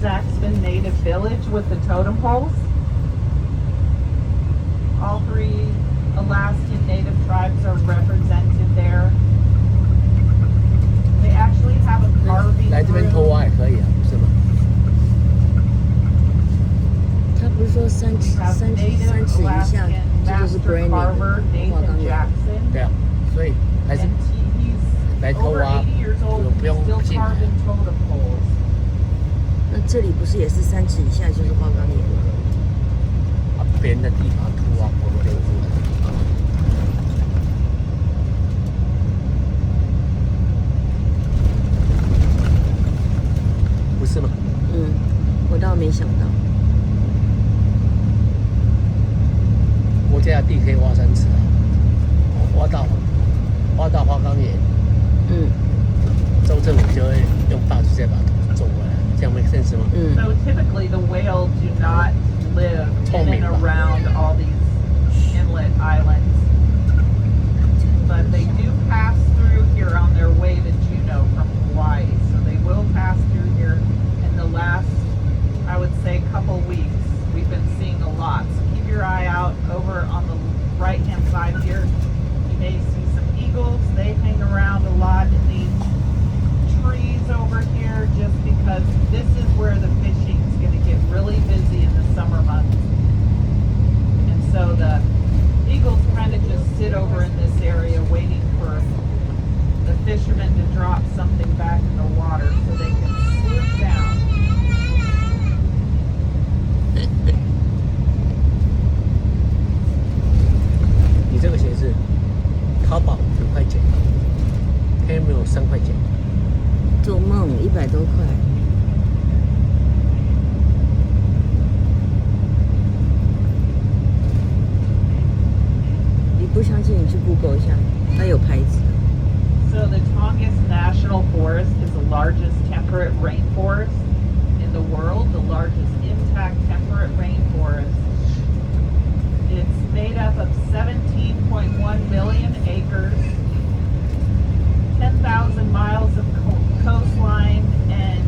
Zaxton Native Village with the totem poles. All three Alaskan Native tribes are represented there. They actually have a carving 来这边偷 room. 挖也可以啊，是吗？他不是说三尺 Have 三尺 Native 3尺以下， Alaskan 这就是 master branding carver 的花岗 Nathan 岩。 Jackson. 对啊，所以还是 And he's 来偷 over 挖 80 years old, 不用 still 进来。 carving totem poles. 那这里不是也是3尺以下就是花岗岩吗？啊，别人的地方偷挖不对。不是吗？嗯，我倒没想到。国家的地可以挖3尺啊，挖到花岗岩，嗯州政府就会用大锯再把它种回来，这样make sense 吗？嗯 So typically the whales do not live in and around all these inlet islands. But they do pass through here on their way to Juneau from Hawaii. So they will pass through here in the last, I would say, couple weeks. We've been seeing a lot. So keep your eye out over on the right-hand side here. You may see some eagles. They hang around a lot in these trees over here just because this is where the fishing is going to get really busy in the summer months. And so the eagles kind of just sit over in this area waiting for the fishermen to drop something back in the water so they can swoop down. 你这个鞋子，淘宝5块钱，Camel 3块钱。做梦100多块。你不相信你去 Google 一下，它有牌子的。So the Tongass National Forest is the largest temperate rainforest in the world, the largest intact temperate rainforest. It's made up of 17.1 million acres, 10,000 miles of coastline, and